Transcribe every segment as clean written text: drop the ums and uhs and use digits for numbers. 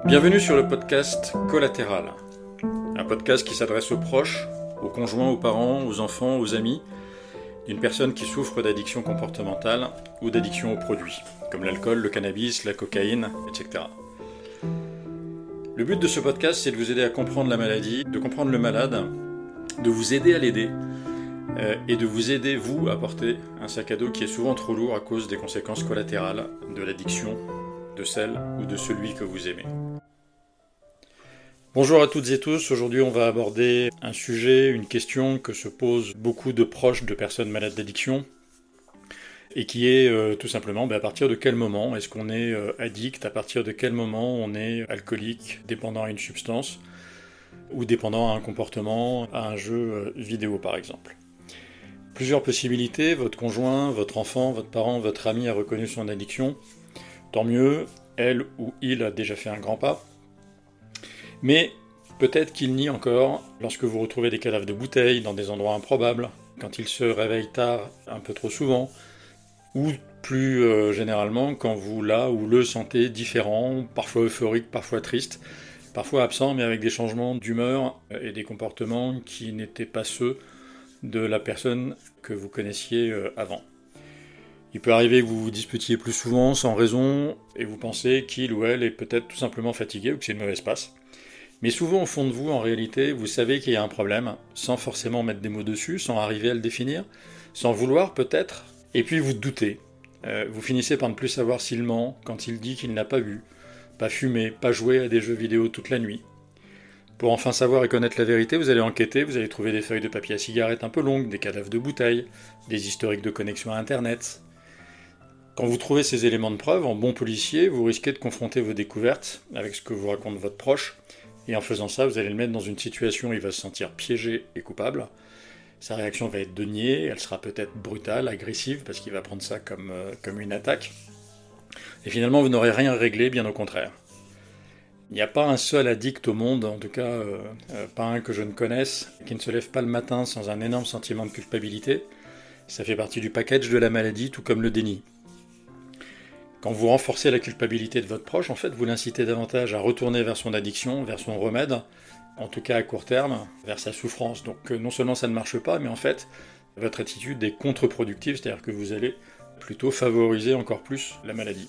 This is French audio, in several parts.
Bienvenue sur le podcast Collatéral, un podcast qui s'adresse aux proches, aux conjoints, aux parents, aux enfants, aux amis d'une personne qui souffre d'addiction comportementale ou d'addiction aux produits, comme l'alcool, le cannabis, la cocaïne, etc. Le but de ce podcast, c'est de vous aider à comprendre la maladie, de comprendre le malade, de vous aider à l'aider, et de vous aider, vous, à porter un sac à dos qui est souvent trop lourd à cause des conséquences collatérales de l'addiction, de celle ou de celui que vous aimez. Bonjour à toutes et tous, aujourd'hui on va aborder un sujet, une question que se posent beaucoup de proches de personnes malades d'addiction, et qui est tout simplement à partir de quel moment est-ce qu'on est addict, à partir de quel moment on est alcoolique, dépendant à une substance, ou dépendant à un comportement, à un jeu vidéo par exemple. Plusieurs possibilités, votre conjoint, votre enfant, votre parent, votre ami a reconnu son addiction, tant mieux, elle ou il a déjà fait un grand pas, mais peut-être qu'il nie encore lorsque vous retrouvez des cadavres de bouteilles dans des endroits improbables, quand il se réveille tard un peu trop souvent, ou plus généralement quand vous là ou le sentez différent, parfois euphorique, parfois triste, parfois absent, mais avec des changements d'humeur et des comportements qui n'étaient pas ceux de la personne que vous connaissiez avant. Il peut arriver que vous vous disputiez plus souvent, sans raison, et vous pensez qu'il ou elle est peut-être tout simplement fatigué ou que c'est une mauvaise passe. Mais souvent au fond de vous, en réalité, vous savez qu'il y a un problème, sans forcément mettre des mots dessus, sans arriver à le définir, sans vouloir peut-être, et puis vous doutez. Vous finissez par ne plus savoir s'il ment quand il dit qu'il n'a pas bu, pas fumé, pas joué à des jeux vidéo toute la nuit. Pour enfin savoir et connaître la vérité, vous allez enquêter, vous allez trouver des feuilles de papier à cigarette un peu longues, des cadavres de bouteilles, des historiques de connexion à Internet. Quand vous trouvez ces éléments de preuve, en bon policier, vous risquez de confronter vos découvertes avec ce que vous raconte votre proche, et en faisant ça, vous allez le mettre dans une situation où il va se sentir piégé et coupable. Sa réaction va être de nier, elle sera peut-être brutale, agressive, parce qu'il va prendre ça comme une attaque. Et finalement, vous n'aurez rien réglé, bien au contraire. Il n'y a pas un seul addict au monde, en tout cas pas un que je ne connaisse, qui ne se lève pas le matin sans un énorme sentiment de culpabilité. Ça fait partie du package de la maladie, tout comme le déni. Quand vous renforcez la culpabilité de votre proche, en fait, vous l'incitez davantage à retourner vers son addiction, vers son remède, en tout cas à court terme, vers sa souffrance. Donc non seulement ça ne marche pas, mais en fait, votre attitude est contre-productive, c'est-à-dire que vous allez plutôt favoriser encore plus la maladie.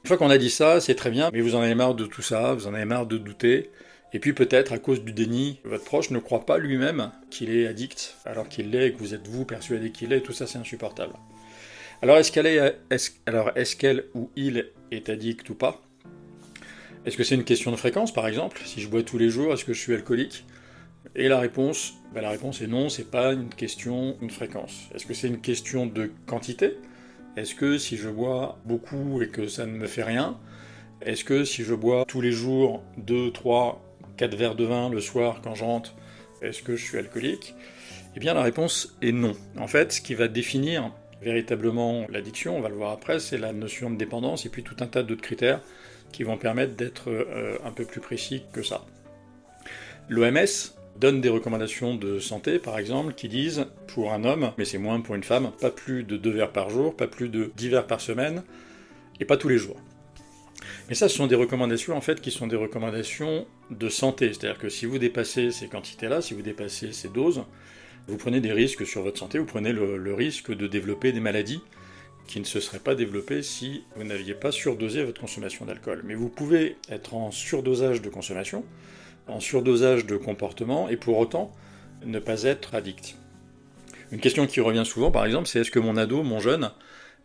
Une fois qu'on a dit ça, c'est très bien, mais vous en avez marre de tout ça, vous en avez marre de douter, et puis peut-être à cause du déni, votre proche ne croit pas lui-même qu'il est addict, alors qu'il l'est, et que vous êtes vous persuadé qu'il est, tout ça c'est insupportable. Alors est-ce qu'elle ou il est addict ou pas? Est-ce que c'est une question de fréquence par exemple? Si je bois tous les jours, est-ce que je suis alcoolique? Et la réponse est non, c'est pas une question de fréquence. Est-ce que c'est une question de quantité? Est-ce que si je bois beaucoup et que ça ne me fait rien, est-ce que si je bois tous les jours 2, 3, 4 verres de vin le soir quand je rentre, est-ce que je suis alcoolique? Eh bien la réponse est non. En fait, ce qui va définir véritablement l'addiction, on va le voir après, c'est la notion de dépendance et puis tout un tas d'autres critères qui vont permettre d'être un peu plus précis que ça. L'OMS donne des recommandations de santé, par exemple, qui disent, pour un homme, mais c'est moins pour une femme, pas plus de 2 verres par jour, pas plus de 10 verres par semaine, et pas tous les jours. Mais ça, ce sont des recommandations, en fait, qui sont des recommandations de santé, c'est-à-dire que si vous dépassez ces quantités-là, si vous dépassez ces doses, vous prenez des risques sur votre santé, vous prenez le risque de développer des maladies qui ne se seraient pas développées si vous n'aviez pas surdosé votre consommation d'alcool. Mais vous pouvez être en surdosage de consommation, en surdosage de comportement, et pour autant ne pas être addict. Une question qui revient souvent, par exemple, c'est est-ce que mon ado, mon jeune,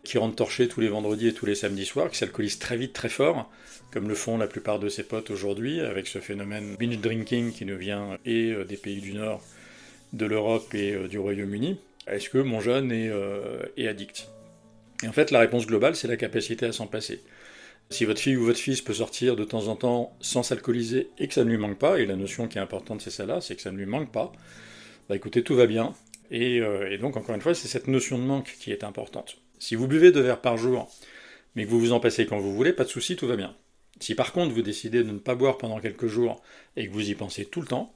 qui rentre torché tous les vendredis et tous les samedis soirs, qui s'alcoolise très vite, très fort, comme le font la plupart de ses potes aujourd'hui, avec ce phénomène binge drinking qui nous vient des pays du Nord, de l'Europe et du Royaume-Uni, est-ce que mon jeune est addict? Et en fait, la réponse globale, c'est la capacité à s'en passer. Si votre fille ou votre fils peut sortir de temps en temps sans s'alcooliser et que ça ne lui manque pas, et la notion qui est importante c'est celle-là, c'est que ça ne lui manque pas, écoutez, tout va bien. Et donc, encore une fois, c'est cette notion de manque qui est importante. Si vous buvez 2 verres par jour, mais que vous vous en passez quand vous voulez, pas de souci, tout va bien. Si par contre vous décidez de ne pas boire pendant quelques jours et que vous y pensez tout le temps,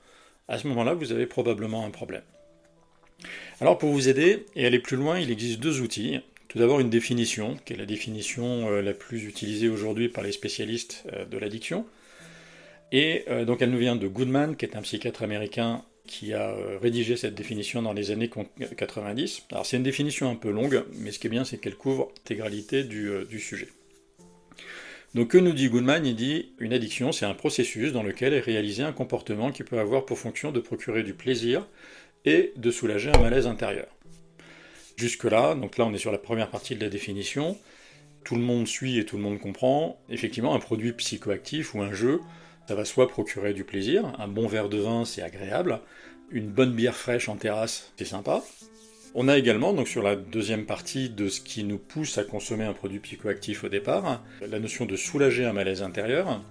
à ce moment-là, vous avez probablement un problème. Alors pour vous aider et aller plus loin, il existe 2 outils Tout d'abord une définition, qui est la définition la plus utilisée aujourd'hui par les spécialistes de l'addiction. Et donc elle nous vient de Goodman, qui est un psychiatre américain qui a rédigé cette définition dans les années 90. Alors c'est une définition un peu longue, mais ce qui est bien, c'est qu'elle couvre l'intégralité du sujet. Donc que nous dit Goodman? Il dit une addiction, c'est un processus dans lequel est réalisé un comportement qui peut avoir pour fonction de procurer du plaisir et de soulager un malaise intérieur. Jusque-là, donc là on est sur la première partie de la définition, tout le monde suit et tout le monde comprend. Effectivement, un produit psychoactif ou un jeu, ça va soit procurer du plaisir, un bon verre de vin c'est agréable, une bonne bière fraîche en terrasse c'est sympa. On a également, donc sur la deuxième partie de ce qui nous pousse à consommer un produit psychoactif au départ, la notion de soulager un malaise intérieur.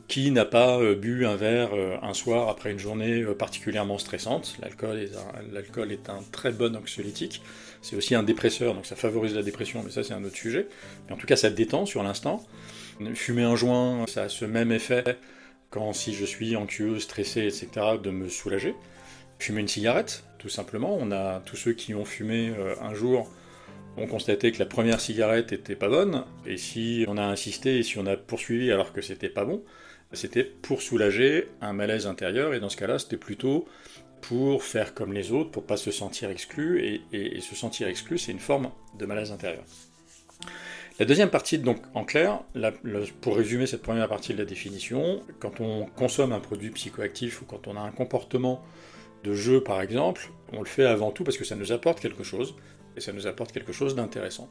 Qui n'a pas bu un verre un soir après une journée particulièrement stressante? L'alcool est un très bon anxiolytique, c'est aussi un dépresseur, donc ça favorise la dépression, mais ça c'est un autre sujet. Mais en tout cas ça détend sur l'instant. Fumer un joint, ça a ce même effet quand si je suis anxieux, stressé, etc., de me soulager. Fumer une cigarette, tout simplement. On a tous ceux qui ont fumé un jour ont constaté que la première cigarette était pas bonne, et si on a insisté et si on a poursuivi alors que c'était pas bon, c'était pour soulager un malaise intérieur, et dans ce cas-là, c'était plutôt pour faire comme les autres, pour pas se sentir exclu, et se sentir exclu, c'est une forme de malaise intérieur. La deuxième partie, donc en clair, pour résumer cette première partie de la définition, quand on consomme un produit psychoactif ou quand on a un comportement de jeu par exemple, on le fait avant tout parce que ça nous apporte quelque chose, et ça nous apporte quelque chose d'intéressant.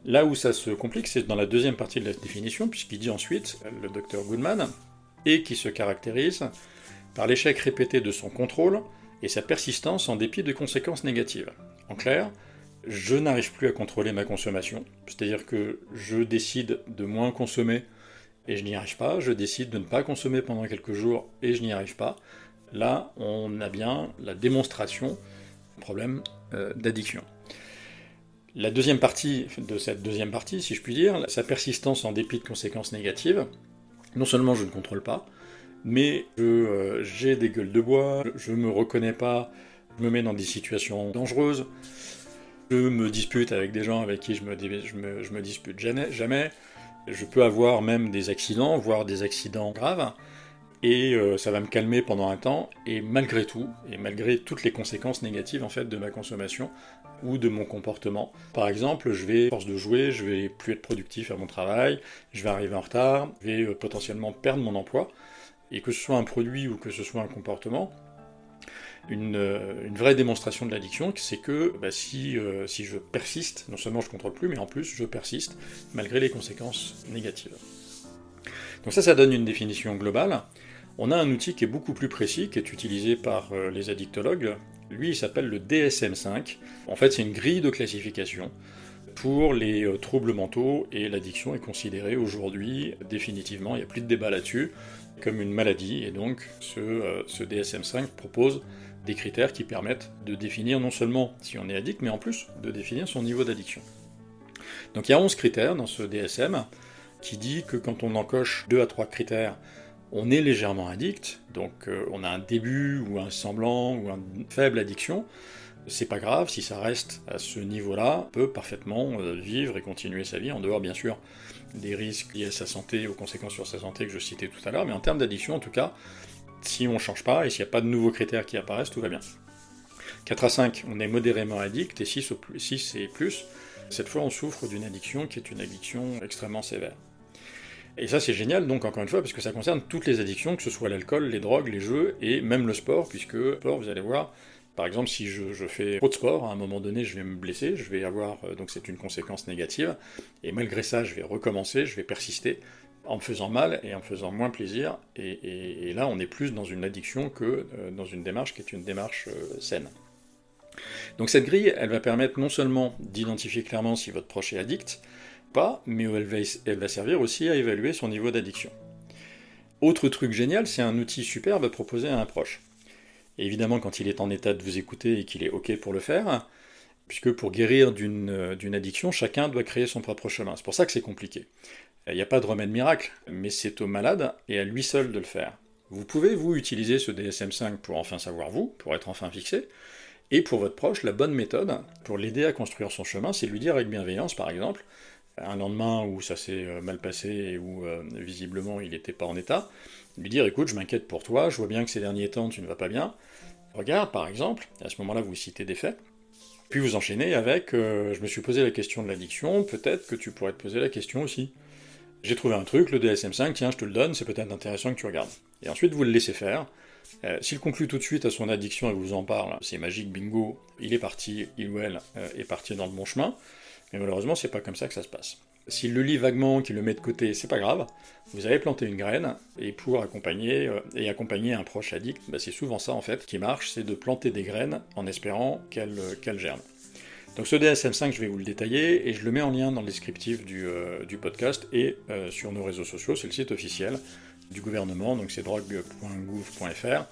Là où ça se complique, c'est dans la deuxième partie de la définition, puisqu'il dit ensuite, le docteur Goodman, et qui se caractérise par l'échec répété de son contrôle et sa persistance en dépit de conséquences négatives. En clair, je n'arrive plus à contrôler ma consommation, c'est-à-dire que je décide de moins consommer et je n'y arrive pas, je décide de ne pas consommer pendant quelques jours et je n'y arrive pas. Là, on a bien la démonstration du problème d'addiction. La deuxième partie de cette deuxième partie, si je puis dire, sa persistance en dépit de conséquences négatives, non seulement je ne contrôle pas, mais j'ai des gueules de bois, je me reconnais pas, je me mets dans des situations dangereuses, je me dispute avec des gens avec qui je me dispute jamais, je peux avoir même des accidents, voire des accidents graves, et ça va me calmer pendant un temps, et malgré tout, et malgré toutes les conséquences négatives en fait de ma consommation ou de mon comportement. Par exemple, à force de jouer, je vais plus être productif à mon travail, je vais arriver en retard, je vais potentiellement perdre mon emploi, et que ce soit un produit ou que ce soit un comportement, une vraie démonstration de l'addiction, c'est que si je persiste, non seulement je contrôle plus, mais en plus je persiste, malgré les conséquences négatives. Donc ça donne une définition globale. On a un outil qui est beaucoup plus précis, qui est utilisé par les addictologues. Lui, il s'appelle le DSM-5. En fait, c'est une grille de classification pour les troubles mentaux, et l'addiction est considérée aujourd'hui, définitivement, il n'y a plus de débat là-dessus, comme une maladie, et donc ce DSM-5 propose des critères qui permettent de définir non seulement si on est addict, mais en plus de définir son niveau d'addiction. Donc il y a 11 critères dans ce DSM, qui dit que quand on encoche 2 à 3 critères, on est légèrement addict, donc on a un début ou un semblant ou une faible addiction, c'est pas grave, si ça reste à ce niveau-là, on peut parfaitement vivre et continuer sa vie, en dehors bien sûr des risques liés à sa santé, aux conséquences sur sa santé que je citais tout à l'heure, mais en termes d'addiction en tout cas, si on change pas et s'il n'y a pas de nouveaux critères qui apparaissent, tout va bien. 4 à 5, on est modérément addict, et 6 et plus, cette fois on souffre d'une addiction qui est une addiction extrêmement sévère. Et ça c'est génial, donc encore une fois, parce que ça concerne toutes les addictions, que ce soit l'alcool, les drogues, les jeux, et même le sport, puisque le sport, vous allez voir, par exemple, si je fais trop de sport, à un moment donné, je vais me blesser, je vais avoir, donc c'est une conséquence négative, et malgré ça, je vais recommencer, je vais persister, en me faisant mal et en me faisant moins plaisir, et là, on est plus dans une addiction que dans une démarche qui est une démarche saine. Donc cette grille, elle va permettre non seulement d'identifier clairement si votre proche est addict, pas, mais elle va servir aussi à évaluer son niveau d'addiction. Autre truc génial, c'est un outil superbe à proposer à un proche. Et évidemment, quand il est en état de vous écouter et qu'il est OK pour le faire, puisque pour guérir d'une addiction, chacun doit créer son propre chemin. C'est pour ça que c'est compliqué. Il n'y a pas de remède miracle, mais c'est au malade et à lui seul de le faire. Vous pouvez, vous, utiliser ce DSM-5 pour enfin savoir vous, pour être enfin fixé, Et pour votre proche, la bonne méthode, pour l'aider à construire son chemin, c'est de lui dire avec bienveillance, par exemple, un lendemain où ça s'est mal passé et où visiblement il n'était pas en état, lui dire écoute, je m'inquiète pour toi, je vois bien que ces derniers temps tu ne vas pas bien, regarde par exemple, à ce moment-là vous citez des faits, puis vous enchaînez avec je me suis posé la question de l'addiction, peut-être que tu pourrais te poser la question aussi. J'ai trouvé un truc, le DSM-5, tiens je te le donne, c'est peut-être intéressant que tu regardes. Et ensuite vous le laissez faire. S'il conclut tout de suite à son addiction et vous en parle, c'est magique, bingo, il est parti, il ou elle est parti dans le bon chemin, mais malheureusement c'est pas comme ça que ça se passe. S'il le lit vaguement, qu'il le met de côté, c'est pas grave, vous avez planté une graine, et pour accompagner un proche addict, c'est souvent ça en fait qui marche, c'est de planter des graines en espérant qu'elles germent. Donc ce DSM5, je vais vous le détailler, et je le mets en lien dans le descriptif du podcast et sur nos réseaux sociaux, c'est le site officiel du gouvernement, donc c'est drogue.gouv.fr.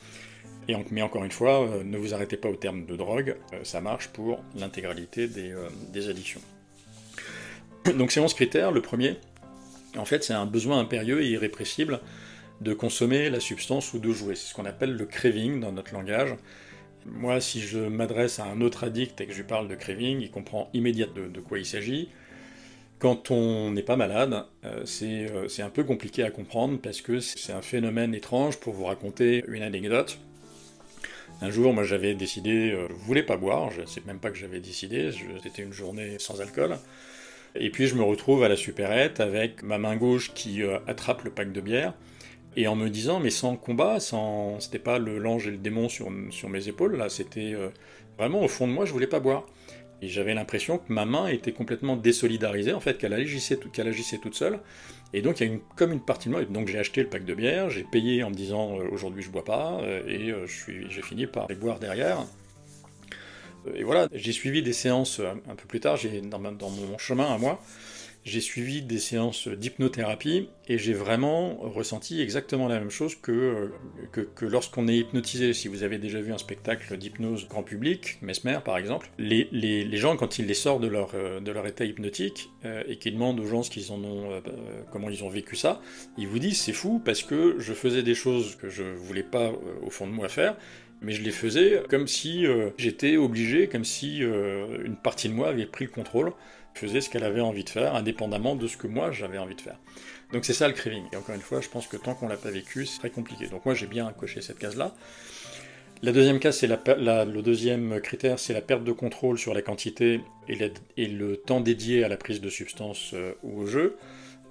Mais encore une fois, ne vous arrêtez pas au terme de drogue, ça marche pour l'intégralité des addictions. Donc ces 11 critères, le premier, en fait c'est un besoin impérieux et irrépressible de consommer la substance ou de jouer. C'est ce qu'on appelle le craving dans notre langage. Moi, si je m'adresse à un autre addict et que je lui parle de craving, il comprend immédiatement de quoi il s'agit. Quand on n'est pas malade, c'est un peu compliqué à comprendre parce que c'est un phénomène étrange. Pour vous raconter une anecdote, un jour, moi j'avais décidé, je voulais pas boire, je sais même pas que j'avais décidé, c'était une journée sans alcool, et puis je me retrouve à la supérette avec ma main gauche qui attrape le pack de bière, et en me disant, mais sans combat, c'était pas l'ange et le démon sur mes épaules, là, c'était vraiment au fond de moi, je voulais pas boire. Et j'avais l'impression que ma main était complètement désolidarisée, en fait, qu'elle agissait toute seule. Et donc il y a comme une partie de moi, donc j'ai acheté le pack de bière, j'ai payé en me disant aujourd'hui je bois pas, et j'ai fini par les boire derrière. Et voilà, j'ai suivi des séances un peu plus tard, dans mon chemin à moi, j'ai suivi des séances d'hypnothérapie et j'ai vraiment ressenti exactement la même chose que lorsqu'on est hypnotisé. Si vous avez déjà vu un spectacle d'hypnose grand public, Mesmer par exemple, les gens quand ils les sortent de leur état hypnotique et qu'ils demandent aux gens comment ils ont vécu ça, ils vous disent c'est fou parce que je faisais des choses que je voulais pas au fond de moi faire, mais je les faisais comme si j'étais obligé, comme si une partie de moi avait pris le contrôle, faisait ce qu'elle avait envie de faire, indépendamment de ce que moi j'avais envie de faire. Donc c'est ça le craving. Et encore une fois, je pense que tant qu'on l'a pas vécu, c'est très compliqué. Donc moi j'ai bien coché cette case-là. La deuxième case, c'est le deuxième critère, c'est la perte de contrôle sur la quantité et le temps dédié à la prise de substance ou au jeu.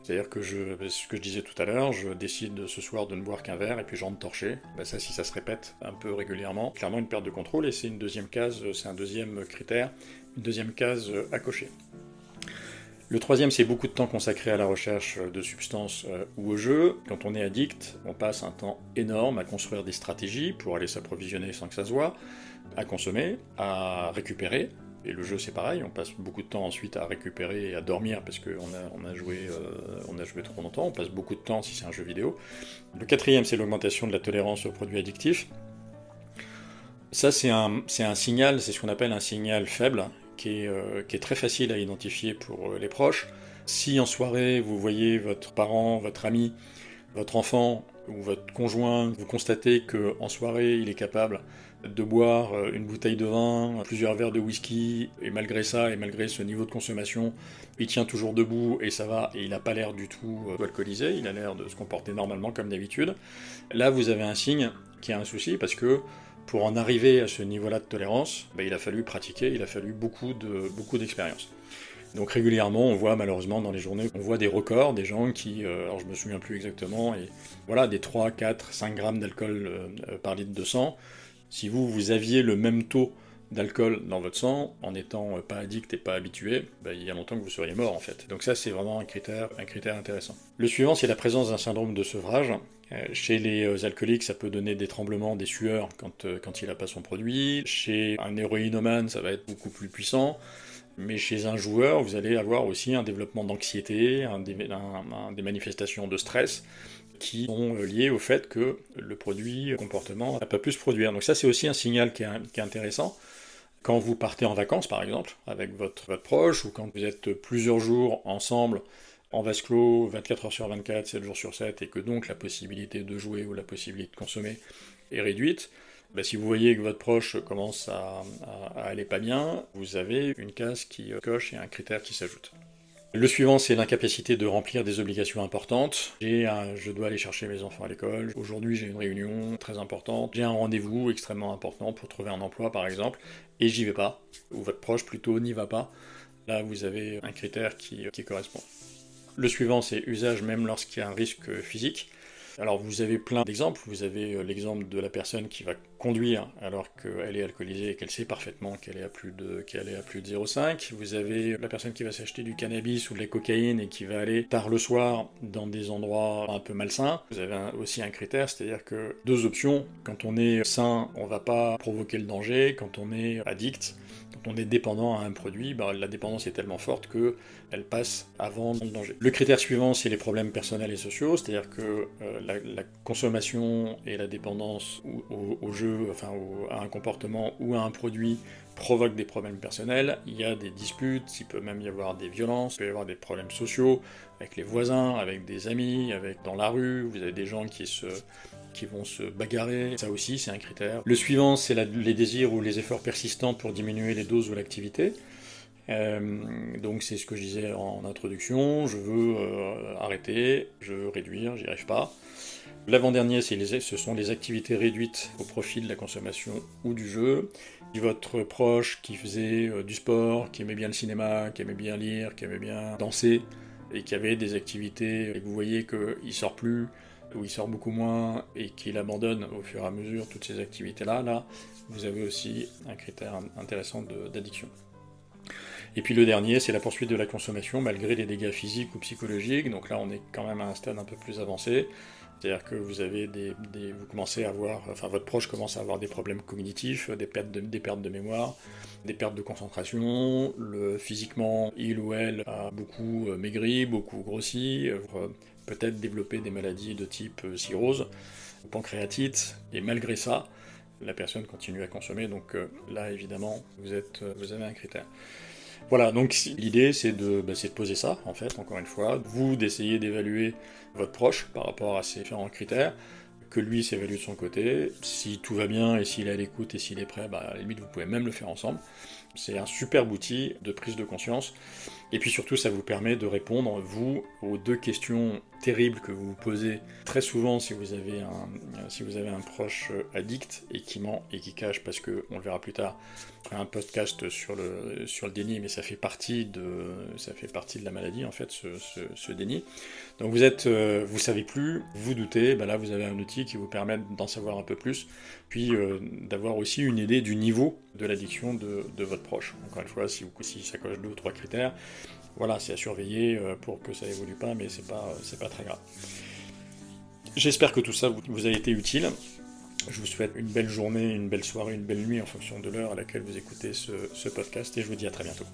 C'est-à-dire que ce que je disais tout à l'heure, je décide ce soir de ne boire qu'un verre et puis j'en torcher. Ça, si ça se répète un peu régulièrement, clairement une perte de contrôle, et c'est une deuxième case, c'est un deuxième critère, une deuxième case à cocher. Le troisième, c'est beaucoup de temps consacré à la recherche de substances ou au jeu. Quand on est addict, on passe un temps énorme à construire des stratégies pour aller s'approvisionner sans que ça se voie, à consommer, à récupérer. Et le jeu c'est pareil, on passe beaucoup de temps ensuite à récupérer et à dormir parce qu'on a joué trop longtemps, on passe beaucoup de temps si c'est un jeu vidéo. Le quatrième, c'est l'augmentation de la tolérance aux produits addictifs. Ça c'est un signal, c'est ce qu'on appelle un signal faible, qui est très facile à identifier pour les proches. Si en soirée vous voyez votre parent, votre ami, votre enfant ou votre conjoint, vous constatez qu'en soirée il est capable de boire une bouteille de vin, plusieurs verres de whisky, et malgré ça, et malgré ce niveau de consommation, il tient toujours debout et ça va, et il n'a pas l'air du tout alcoolisé, il a l'air de se comporter normalement comme d'habitude, là vous avez un signe qui a un souci, parce que pour en arriver à ce niveau-là de tolérance, il a fallu pratiquer, il a fallu beaucoup d'expérience. Donc régulièrement, on voit malheureusement dans les journées, on voit des records, des gens qui, alors je me souviens plus exactement, et voilà, des 3, 4, 5 grammes d'alcool par litre de sang. Si vous aviez le même taux d'alcool dans votre sang, en n'étant pas addict et pas habitué, il y a longtemps que vous seriez mort en fait. Donc ça c'est vraiment un critère intéressant. Le suivant, c'est la présence d'un syndrome de sevrage. Chez les alcooliques, ça peut donner des tremblements, des sueurs quand il n'a pas son produit. Chez un héroïnomane, ça va être beaucoup plus puissant. Mais chez un joueur, vous allez avoir aussi un développement d'anxiété, des manifestations de stress qui sont liées au fait que le produit comportement n'a pas pu se produire. Donc ça, c'est aussi un signal qui est intéressant. Quand vous partez en vacances, par exemple, avec votre proche, ou quand vous êtes plusieurs jours ensemble, en vase clos, 24 heures sur 24, 7 jours sur 7, et que donc la possibilité de jouer ou la possibilité de consommer est réduite, Si vous voyez que votre proche commence à aller pas bien, vous avez une case qui coche et un critère qui s'ajoute. Le suivant, c'est l'incapacité de remplir des obligations importantes. Je dois aller chercher mes enfants à l'école. Aujourd'hui, j'ai une réunion très importante. J'ai un rendez-vous extrêmement important pour trouver un emploi, par exemple, et j'y vais pas. Ou votre proche, plutôt, n'y va pas. Là, vous avez un critère qui correspond. Le suivant, c'est usage même lorsqu'il y a un risque physique. Alors vous avez plein d'exemples, vous avez l'exemple de la personne qui va conduire alors qu'elle est alcoolisée et qu'elle sait parfaitement qu'elle est à plus de 0,5. Vous avez la personne qui va s'acheter du cannabis ou de la cocaïne et qui va aller tard le soir dans des endroits un peu malsains. Vous avez aussi un critère, c'est-à-dire que deux options, quand on est sain, on va pas provoquer le danger, quand on est addict, quand on est dépendant à un produit, la dépendance est tellement forte qu'elle passe avant le danger. Le critère suivant, c'est les problèmes personnels et sociaux, c'est-à-dire que la consommation et la dépendance au jeu, à un comportement ou à un produit provoquent des problèmes personnels, il y a des disputes, il peut même y avoir des violences, il peut y avoir des problèmes sociaux avec les voisins, avec des amis, dans la rue, vous avez des gens qui vont se bagarrer, ça aussi c'est un critère. Le suivant, c'est les désirs ou les efforts persistants pour diminuer les doses ou l'activité. Donc c'est ce que je disais en introduction, je veux arrêter, je veux réduire, j'y arrive pas. L'avant-dernier, ce sont les activités réduites au profit de la consommation ou du jeu. Votre proche qui faisait du sport, qui aimait bien le cinéma, qui aimait bien lire, qui aimait bien danser, et qui avait des activités, et que vous voyez qu'il sort plus, ou il sort beaucoup moins, et qu'il abandonne au fur et à mesure toutes ces activités-là, là, vous avez aussi un critère intéressant d'addiction. Et puis le dernier, c'est la poursuite de la consommation malgré les dégâts physiques ou psychologiques. Donc là, on est quand même à un stade un peu plus avancé. C'est-à-dire que vous avez vous commencez à avoir, votre proche commence à avoir des problèmes cognitifs, des pertes de mémoire, des pertes de concentration. Physiquement, il ou elle a beaucoup maigri, beaucoup grossi, peut-être développé des maladies de type cirrhose, pancréatite, et malgré ça, la personne continue à consommer. Donc là, évidemment, vous avez un critère. Voilà, donc l'idée c'est de poser ça, en fait, encore une fois, vous d'essayer d'évaluer votre proche par rapport à ces différents critères, que lui s'évalue de son côté, si tout va bien et s'il est à l'écoute et s'il est prêt, à la limite vous pouvez même le faire ensemble. C'est un superbe outil de prise de conscience, et puis surtout ça vous permet de répondre, vous, aux deux questions terribles que vous vous posez très souvent si vous avez un proche addict et qui ment et qui cache, parce que, on le verra plus tard, un podcast sur le déni, mais ça fait partie de la maladie, en fait, ce déni. Donc vous savez plus, vous doutez, là vous avez un outil qui vous permet d'en savoir un peu plus, puis d'avoir aussi une idée du niveau de l'addiction de votre proche. Encore une fois, si ça coche 2 ou 3 critères, voilà, c'est à surveiller pour que ça évolue pas, mais c'est pas très grave. J'espère que tout ça vous a été utile. Je vous souhaite une belle journée, une belle soirée, une belle nuit en fonction de l'heure à laquelle vous écoutez ce podcast, et je vous dis à très bientôt.